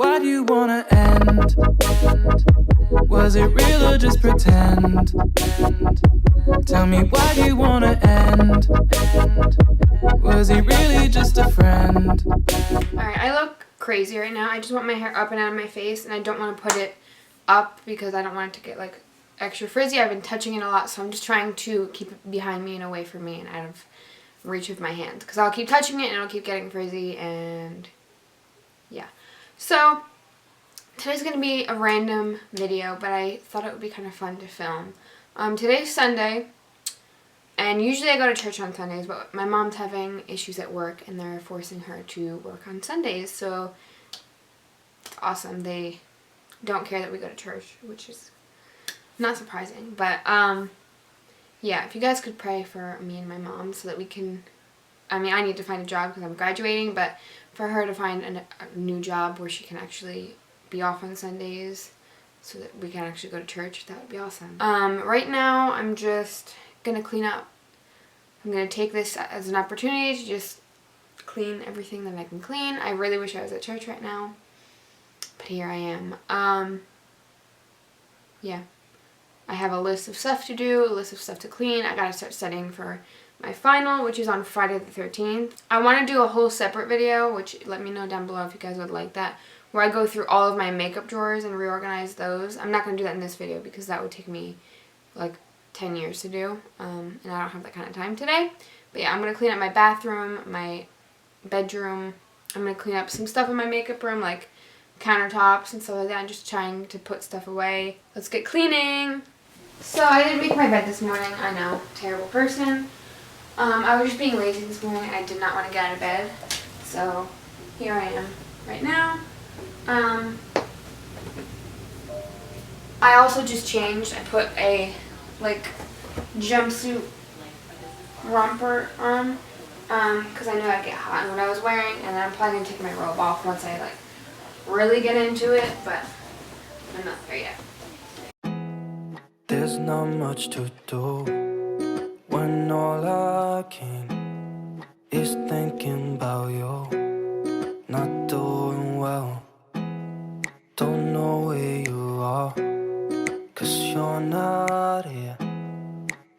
why do you wanna end? Was it real or just pretend? Tell me, why do you wanna end? Was he really just a friend? Alright, I look crazy right now. I just want my hair up and out of my face, and I don't want to put it up because I don't want it to get like extra frizzy. I've been touching it a lot, so I'm just trying to keep it behind me and away from me and out of reach with my hand, because I'll keep touching it and it'll keep getting frizzy. And yeah, so today's gonna be a random video, but I thought it would be kind of fun to film. Today's Sunday, and usually I go to church on Sundays, but my mom's having issues at work and they're forcing her to work on Sundays, so it's awesome. They don't care that we go to church, which is not surprising. But yeah, if you guys could pray for me and my mom so that we can, I mean, I need to find a job because I'm graduating, but for her to find a new job where she can actually be off on Sundays so that we can actually go to church, that would be awesome. Right now I'm just gonna clean up. I'm gonna take this as an opportunity to just clean everything that I can clean. I really wish I was at church right now, but here I am. Yeah, I have a list of stuff to do, a list of stuff to clean. I gotta start studying for my final, which is on Friday the 13th. I want to do a whole separate video, which let me know down below if you guys would like that, where I go through all of my makeup drawers and reorganize those. I'm not going to do that in this video because that would take me like 10 years to do, and I don't have that kind of time today. But yeah, I'm going to clean up my bathroom, my bedroom. I'm going to clean up some stuff in my makeup room, like countertops and stuff like that. I'm just trying to put stuff away. Let's get cleaning. So I didn't make my bed this morning. I know, terrible person. I was just being lazy this morning. I did not want to get out of bed. So here I am right now. I also just changed. I put a like jumpsuit romper on because I knew I'd get hot in what I was wearing, and then I'm probably going to take my robe off once I like really get into it, but I'm not there yet. There's not much to do when all I can is thinking about you. Not doing well, don't know where you are, 'cause you're not here.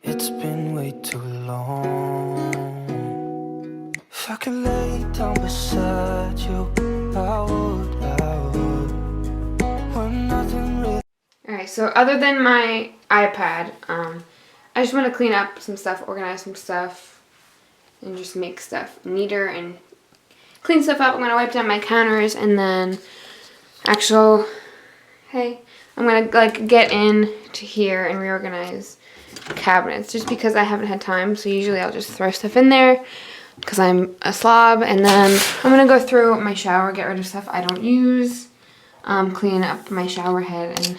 It's been way too long. If I could lay down beside you, I would. When nothing really. Alright, so other than my iPad, I just want to clean up some stuff, organize some stuff, and just make stuff neater and clean stuff up. I'm going to wipe down my counters, and then I'm going to like get in to here and reorganize cabinets just because I haven't had time. So usually I'll just throw stuff in there because I'm a slob, and then I'm going to go through my shower, get rid of stuff I don't use, clean up my shower head and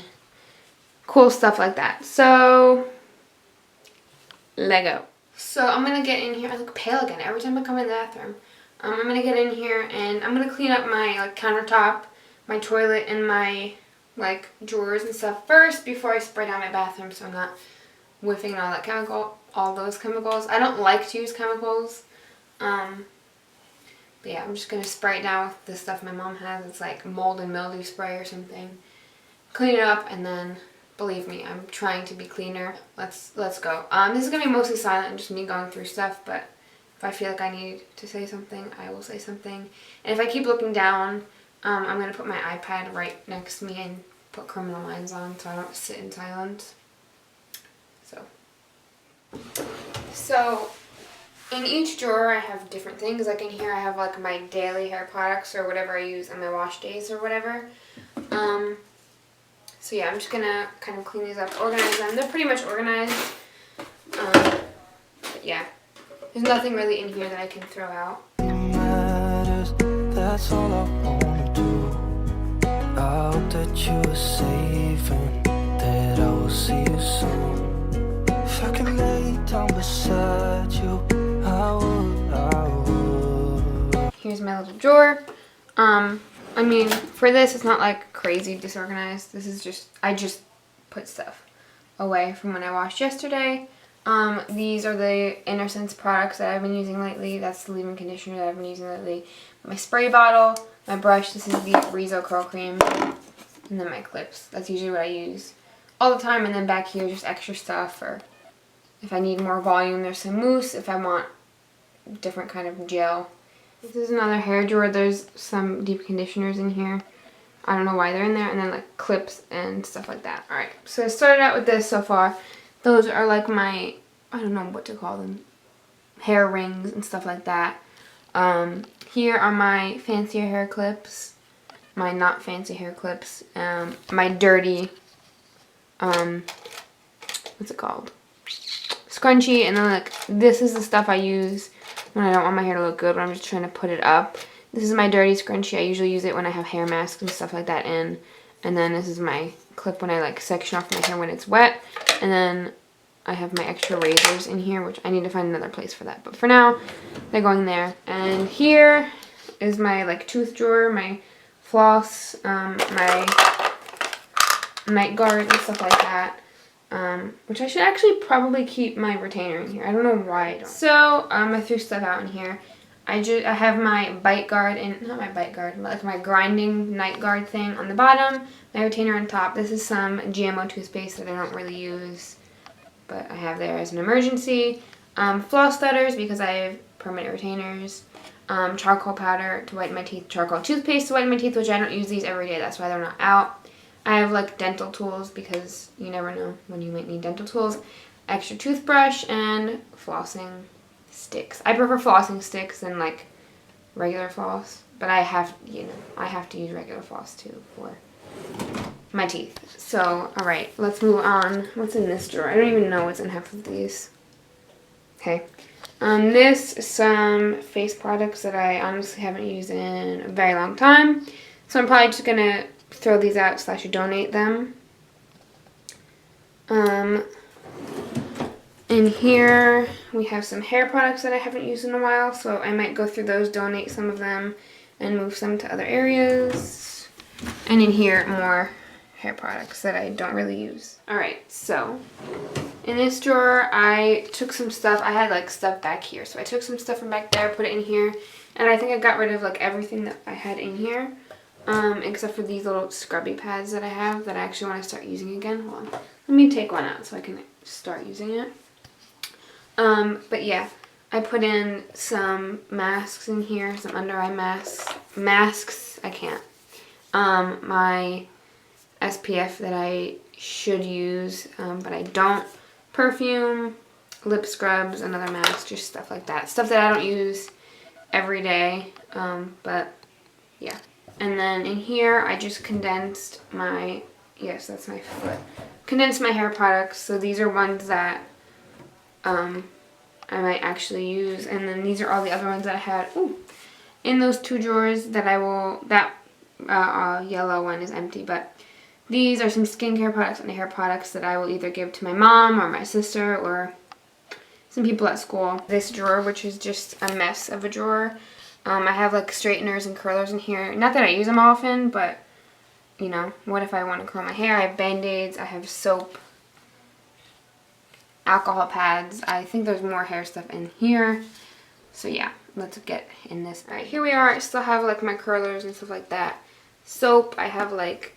cool stuff like that. So Lego. So I'm going to get in here. I look pale again every time I come in the bathroom. I'm going to get in here and I'm going to clean up my like countertop, my toilet, and my like drawers and stuff first before I spray down my bathroom so I'm not whiffing all those chemicals. I don't like to use chemicals. But yeah, I'm just going to spray it down with the stuff my mom has. It's like mold and mildew spray or something. Clean it up, and then believe me, I'm trying to be cleaner. Let's go. This is going to be mostly silent and just me going through stuff, but if I feel like I need to say something, I will say something. And if I keep looking down, I'm going to put my iPad right next to me and put Criminal Minds on so I don't sit in silence. So in each drawer I have different things. Like in here I have like my daily hair products or whatever I use on my wash days or whatever. So yeah, I'm just going to kind of clean these up, organize them. They're pretty much organized. But yeah, there's nothing really in here that I can throw out. That's all I wanna do. I hope that you are safe and that I will see you soon. If I can lay down beside you, I would. Here's my little drawer. I mean, for this, it's not like crazy disorganized. This is just, I just put stuff away from when I washed yesterday. These are the Innocence products that I've been using lately. That's the leave-in conditioner that I've been using lately. My spray bottle, My brush, this is the Rizzo Curl Cream. And then my clips. That's usually what I use all the time. And then back here, just extra stuff. Or if I need more volume, there's some mousse. If I want different kind of gel. This is another hair drawer. There's some deep conditioners in here. I don't know why they're in there. And then like clips and stuff like that. Alright, so I started out with this so far. Those are like my, I don't know what to call them, hair rings and stuff like that. Here are my fancier hair clips. My not fancy hair clips. My dirty, what's it called? Scrunchie. And then like, this is the stuff I use when I don't want my hair to look good, but I'm just trying to put it up. This is my dirty scrunchie. I usually use it when I have hair masks and stuff like that in. And then this is my clip when I like section off my hair when it's wet. And then I have my extra razors in here, which I need to find another place for that. But for now, they're going there. And here is my like tooth drawer, my floss, my night guard and stuff like that. Which I should actually probably keep my retainer in here. I don't know why I don't. So, I threw stuff out in here. I have my bite guard and not my bite guard, but like my grinding night guard thing on the bottom, my retainer on top. This is some GMO toothpaste that I don't really use, but I have there as an emergency. Floss studders because I have permanent retainers. Charcoal powder to whiten my teeth. Charcoal toothpaste to whiten my teeth, which I don't use these every day. That's why they're not out. I have like dental tools because you never know when you might need dental tools. Extra toothbrush and flossing sticks. I prefer flossing sticks than like regular floss, but I have to use regular floss too for my teeth. So, alright, let's move on. What's in this drawer? I don't even know what's in half of these. Okay. This is some face products that I honestly haven't used in a very long time. So I'm probably just gonna throw these out / donate them. In here we have some hair products that I haven't used in a while, so I might go through those, donate some of them, and move some to other areas. And in here, more hair products that I don't really use. Alright, so in this drawer I took some stuff. I had like stuff back here, so I took some stuff from back there, put it in here, and I think I got rid of like everything that I had in here. Except for these little scrubby pads that I have that I actually want to start using again. Hold on. Let me take one out so I can start using it. But yeah, I put in some masks in here, some under eye masks. I can't. My SPF that I should use, but I don't. Perfume, lip scrubs, another mask, just stuff like that. Stuff that I don't use every day, but yeah. And then in here, I just condensed my, yes, that's my foot. Condensed my hair products. So these are ones that I might actually use. And then these are all the other ones that I had in those two drawers that I will, that yellow one is empty. But these are some skincare products and hair products that I will either give to my mom or my sister or some people at school. This drawer, which is just a mess of a drawer. I have like straighteners and curlers in here. Not that I use them often, but you know, what if I want to curl my hair? I have Band-Aids, I have soap, alcohol pads. I think there's more hair stuff in here. So yeah, let's get in this. Alright, here we are. I still have like my curlers and stuff like that. Soap, I have like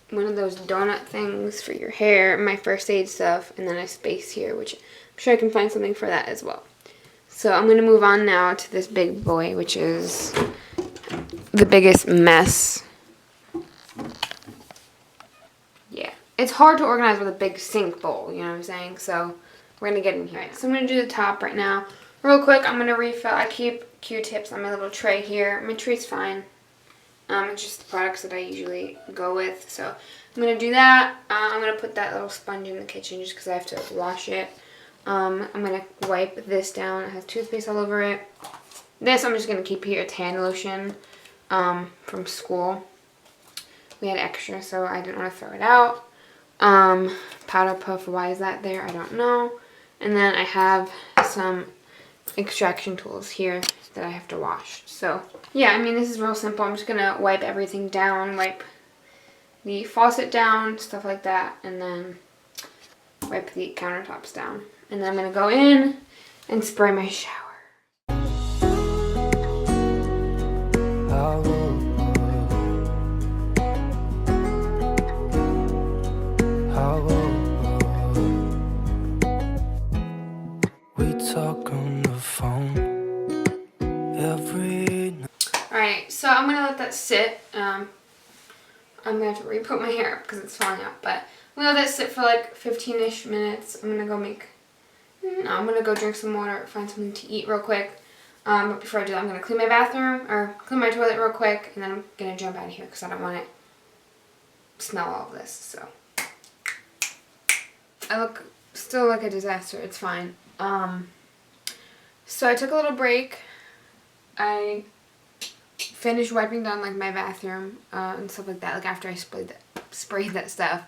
one of those donut things for your hair, my first aid stuff, and then a space here, which I'm sure I can find something for that as well. So I'm going to move on now to this big boy, which is the biggest mess. Yeah. It's hard to organize with a big sink bowl, you know what I'm saying? So we're going to get in here. Right, so I'm going to do the top right now. Real quick, I'm going to refill. I keep Q-tips on my little tray here. My tray's fine. It's just the products that I usually go with. So I'm going to do that. I'm going to put that little sponge in the kitchen just because I have to wash it. I'm going to wipe this down. It has toothpaste all over it. This I'm just going to keep here. It's hand lotion from school. We had extra, so I didn't want to throw it out. Powder puff, why is that there? I don't know. And then I have some extraction tools here that I have to wash. So, yeah, I mean, this is real simple. I'm just going to wipe everything down, wipe the faucet down, stuff like that, and then wipe the countertops down. And then I'm going to go in and spray my shower. I woke I'm going to let that sit. I'm going to have to re-put my hair up because it's falling out. But I'm going to let that sit for like 15-ish minutes. I'm going to go I'm going to go drink some water, find something to eat real quick. But before I do that, I'm going to clean my bathroom, or clean my toilet real quick, and then I'm going to jump out of here because I don't want to smell all of this. So I look still like a disaster. It's fine. So I took a little break. I finished wiping down like my bathroom and stuff like that. Like after I sprayed that stuff,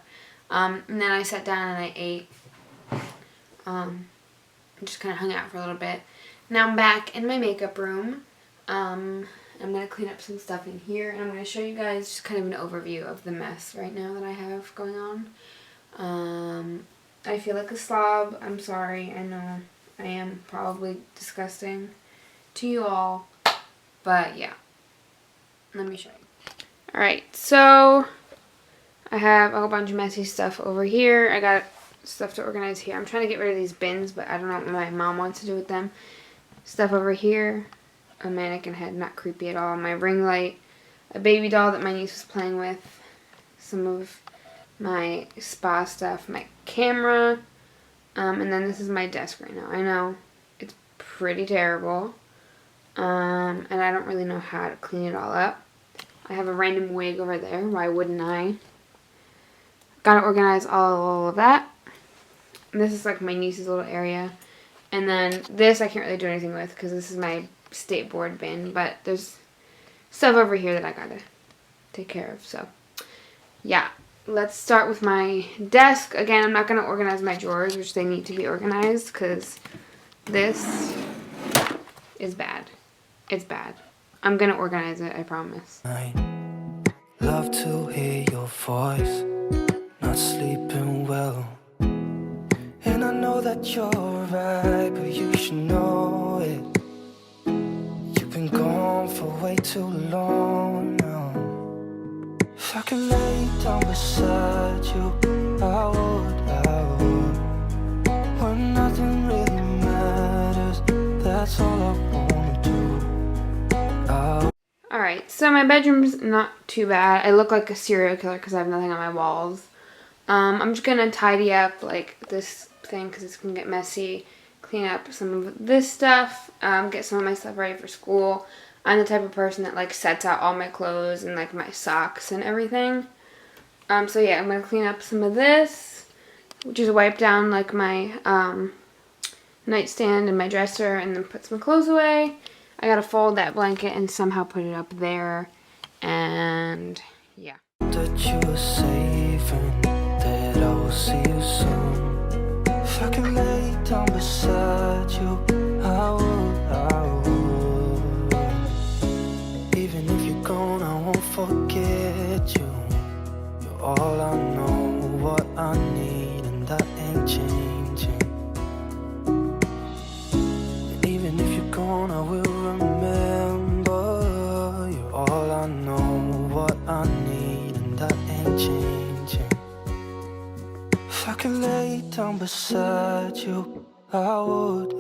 and then I sat down and I ate. And just kind of hung out for a little bit. Now I'm back in my makeup room. I'm gonna clean up some stuff in here, and I'm gonna show you guys just kind of an overview of the mess right now that I have going on. I feel like a slob. I'm sorry. I know I am probably disgusting to you all, but yeah. Let me show you. Alright, so I have a whole bunch of messy stuff over here. I got stuff to organize here. I'm trying to get rid of these bins, but I don't know what my mom wants to do with them. Stuff over here. A mannequin head, not creepy at all. My ring light. A baby doll that my niece was playing with. Some of my spa stuff. My camera. And then this is my desk right now. I know it's pretty terrible. And I don't really know how to clean it all up. I have a random wig over there. Why wouldn't I? Gotta organize all of that. This is like my niece's little area. And then this I can't really do anything with because this is my state board bin. But there's stuff over here that I gotta take care of. So, yeah. Let's start with my desk. Again, I'm not going to organize my drawers, which they need to be organized because this is bad. It's bad. I'm going to organize it, I promise. I love to hear your voice, not sleeping well. And I know that you're right, but you should know it. You've been gone for way too long now. If I could lay down beside you, I would. When nothing really matters, that's all I wanna do. Alright, so my bedroom's not too bad. I look like a serial killer because I have nothing on my walls. I'm just gonna tidy up like this thing because it's gonna get messy. Clean up some of this stuff. Get some of my stuff ready for school. I'm the type of person that like sets out all my clothes and like my socks and everything. So yeah, I'm gonna clean up some of this, which is wipe down like my nightstand and my dresser, and then put some clothes away. I gotta fold that blanket and somehow put it up there, and yeah. That you were safe and that I will see you soon. If I can lay down beside you, I would. Even if you're gone, I won't forget you. You're all I know, what I need, and that ain't changing. And even if you're gone, I will remember. You're all I know, what I need, and that ain't changing. If I could lay down beside you, I would.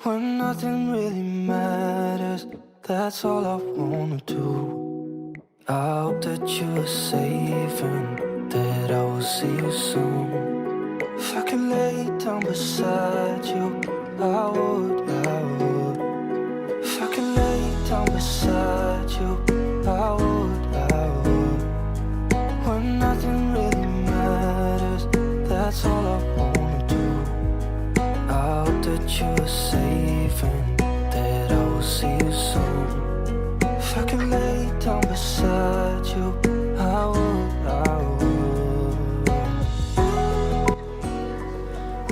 When nothing really matters, that's all I wanna do. I hope that you are safe and that I will see you soon. If I could lay down beside you, I would. If I could lay down beside you, I would. When nothing really matters, that's all I wanna do. I hope that you are safe and that I will see you soon. If I could lay down beside you, I would.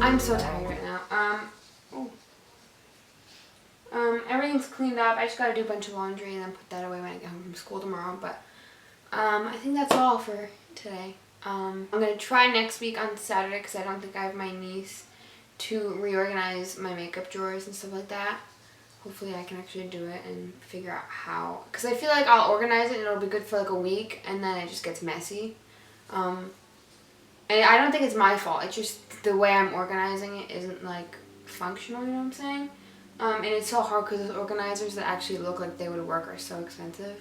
I'm so tired right now. Everything's cleaned up. I just gotta do a bunch of laundry and then put that away when I get home from school tomorrow. But I think that's all for today. I'm gonna try next week on Saturday because I don't think I have my niece to reorganize my makeup drawers and stuff like that. Hopefully I can actually do it and figure out how. Because I feel like I'll organize it and it'll be good for like a week and then it just gets messy. And I don't think it's my fault. It's just the way I'm organizing it isn't like functional, you know what I'm saying? And it's so hard because those organizers that actually look like they would work are so expensive.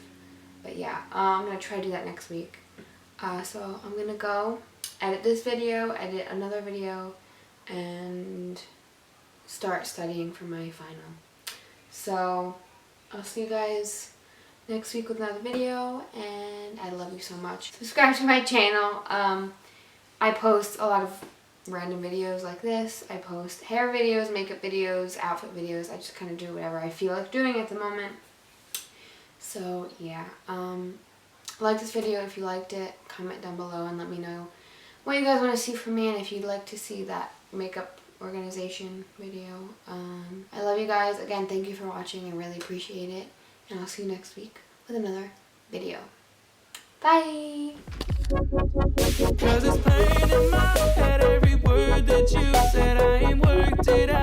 But yeah, I'm going to try to do that next week. So I'm going to go edit this video, edit another video, and start studying for my final. So I'll see you guys next week with another video, and I love you so much. Subscribe to my channel. I post a lot of random videos like this. I post hair videos, makeup videos, outfit videos. I just kind of do whatever I feel like doing at the moment. So yeah, like this video if you liked it. Comment down below and let me know what you guys want to see from me, and if you'd like to see that makeup organization video. I love you guys. Again, thank you for watching. I really appreciate it. And I'll see you next week with another video. Bye! 'Cause it's plain in my head, every word that you said, I ain't worked it out.